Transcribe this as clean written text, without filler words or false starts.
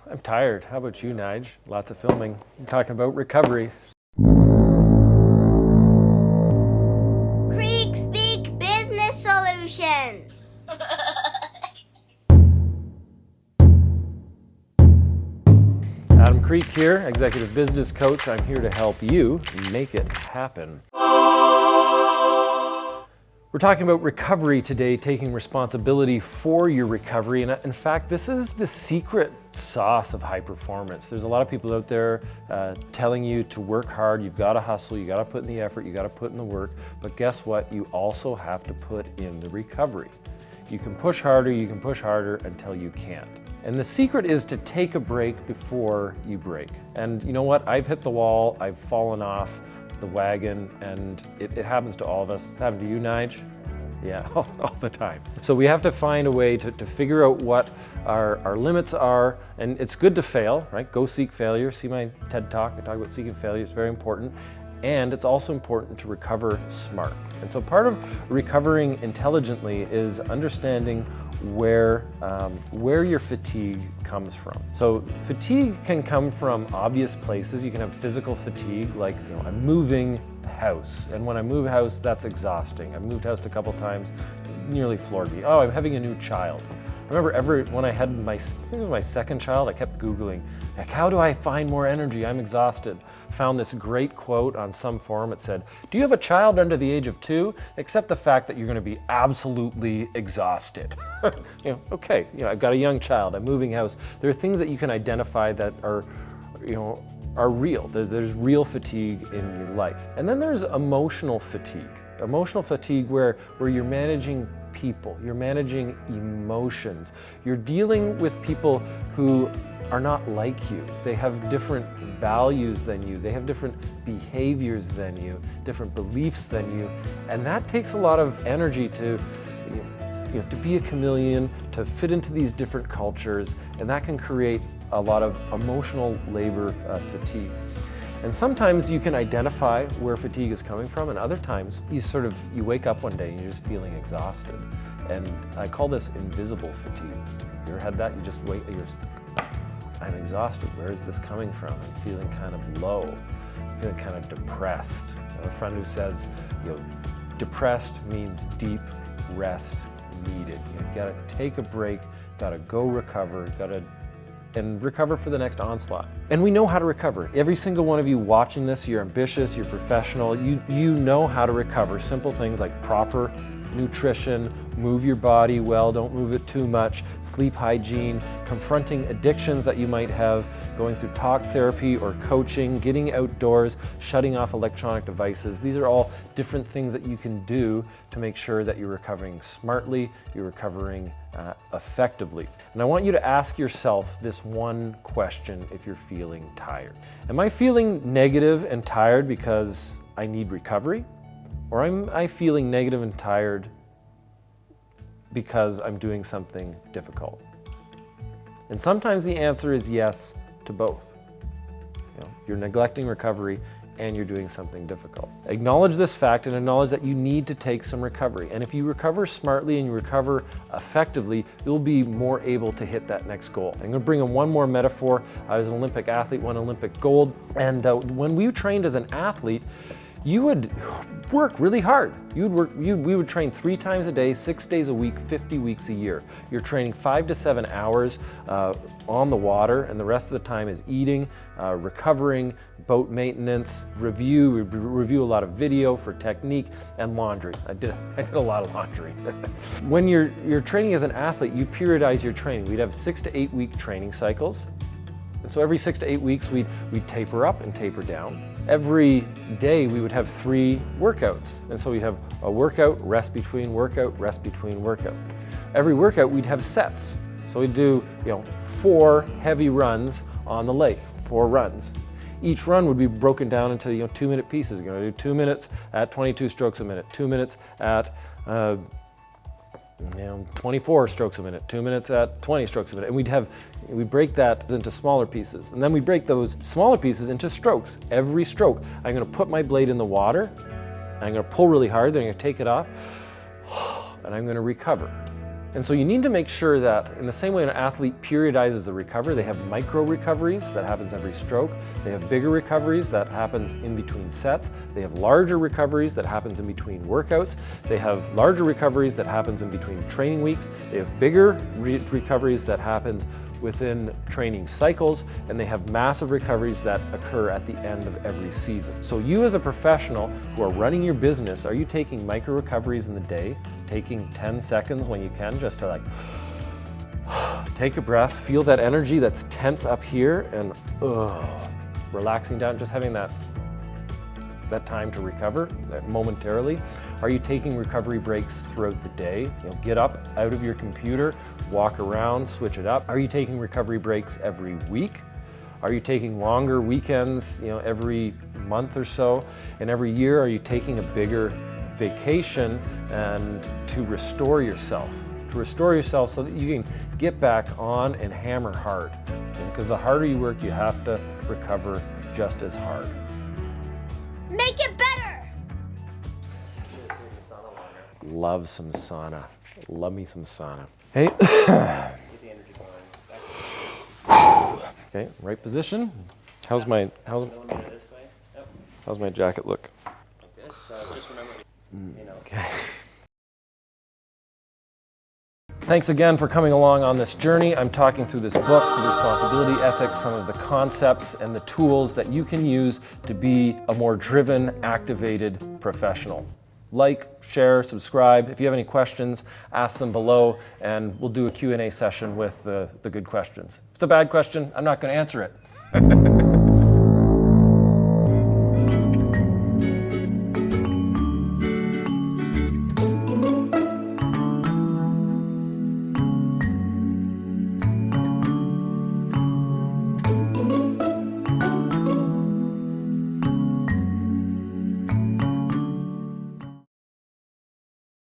I'm tired. How about you, Nige? Lots of filming. I'm talking about recovery. KreekSpeak Business Solutions. Adam Kreek here, Executive Business Coach. I'm here to help you make it happen. We're talking about recovery today, taking responsibility for your recovery. And in fact, this is the secret sauce of high performance. There's a lot of people out there telling you to work hard. You've got to hustle, you got to put in the effort, you got to put in the work. But guess what? You also have to put in the recovery. You can push harder until you can't. And the secret is to take a break before you break. And you know what? I've hit the wall, I've fallen off the wagon, and it happens to all of us. It's happened to you, Nige? Yeah, all the time. So we have to find a way to figure out what our limits are, and it's good to fail, right? Go seek failure. See my TED Talk, I talk about seeking failure. It's very important. And it's also important to recover smart. And so part of recovering intelligently is understanding where your fatigue comes from. So fatigue can come from obvious places. You can have physical fatigue, like I'm moving house, and when I move house, that's exhausting. I've moved house a couple times, nearly floored me. Oh, I'm having a new child. I remember when I had I think it was my second child, I kept Googling, like, how do I find more energy? I'm exhausted. Found this great quote on some forum. It said, do you have a child under the age of 2? Accept the fact that you're going to be absolutely exhausted. Okay, I've got a young child, I'm moving house. There are things that you can identify that are real. There's real fatigue in your life. And then there's emotional fatigue. Emotional fatigue where you're managing people, you're managing emotions. You're dealing with people who are not like you. They have different values than you. They have different behaviors than you, different beliefs than you. And that takes a lot of energy to be a chameleon, to fit into these different cultures, and that can create a lot of emotional labor fatigue. And sometimes you can identify where fatigue is coming from, and other times you wake up one day and you're just feeling exhausted. And I call this invisible fatigue. You ever had that? You just wait, I'm exhausted. Where is this coming from? I'm feeling kind of low. I'm feeling kind of depressed. I have a friend who says, depressed means deep rest needed. You gotta take a break, gotta go recover, and recover for the next onslaught. And we know how to recover. Every single one of you watching this, you're ambitious, you're professional, you know how to recover. Simple things like proper nutrition, move your body well, don't move it too much, sleep hygiene, confronting addictions that you might have, going through talk therapy or coaching, getting outdoors, shutting off electronic devices. These are all different things that you can do to make sure that you're recovering smartly, you're recovering effectively. And I want you to ask yourself this one question if you're feeling tired. Am I feeling negative and tired because I need recovery? Or am I feeling negative and tired because I'm doing something difficult? And sometimes the answer is yes to both. You're neglecting recovery and you're doing something difficult. Acknowledge this fact and acknowledge that you need to take some recovery. And if you recover smartly and you recover effectively, you'll be more able to hit that next goal. I'm gonna bring in one more metaphor. I was an Olympic athlete, won Olympic gold. And when we trained as an athlete, you would work really hard. We would train 3 times a day, 6 days a week, 50 weeks a year. You're training 5 to 7 hours on the water, and the rest of the time is eating, recovering, boat maintenance, review a lot of video for technique, and laundry. I did a lot of laundry. When you're training as an athlete, you periodize your training. We'd have 6 to 8 week training cycles. And so every 6 to 8 weeks, we'd taper up and taper down. Every day, we would have 3 workouts. And so we'd have a workout, rest between workout, rest between workout. Every workout, we'd have sets. So we'd do 4 heavy runs on the lake, 4 runs. Each run would be broken down into 2-minute pieces. You're gonna do 2 minutes at 22 strokes a minute, 2 minutes at 24 strokes a minute, 2 minutes at 20 strokes a minute. And we'd break that into smaller pieces. And then we break those smaller pieces into strokes. Every stroke, I'm gonna put my blade in the water, I'm gonna pull really hard, then I'm gonna take it off, and I'm gonna recover. And so you need to make sure that in the same way an athlete periodizes the recovery, they have micro recoveries that happens every stroke. They have bigger recoveries that happens in between sets. They have larger recoveries that happens in between workouts. They have larger recoveries that happens in between training weeks. They have bigger recoveries that happens within training cycles, and they have massive recoveries that occur at the end of every season. So you as a professional who are running your business, are you taking micro recoveries in the day, taking 10 seconds when you can just to like take a breath, feel that energy that's tense up here and relaxing down, just having that time to recover momentarily? Are you taking recovery breaks throughout the day? You know, get up out of your computer, walk around, switch it up. Are you taking recovery breaks every week? Are you taking longer weekends, you know, every month or so? And every year, are you taking a bigger vacation and to restore yourself? To restore yourself so that you can get back on and hammer hard. Because the harder you work, you have to recover just as hard. Make it better! Love some sauna. Love me some sauna. Hey. Okay, right position. How's my jacket look? Just remember, Okay. Thanks again for coming along on this journey. I'm talking through this book, The Responsibility Ethics, some of the concepts and the tools that you can use to be a more driven, activated professional. Like, share, subscribe. If you have any questions, ask them below, and we'll do a Q&A session with the good questions. If it's a bad question, I'm not going to answer it.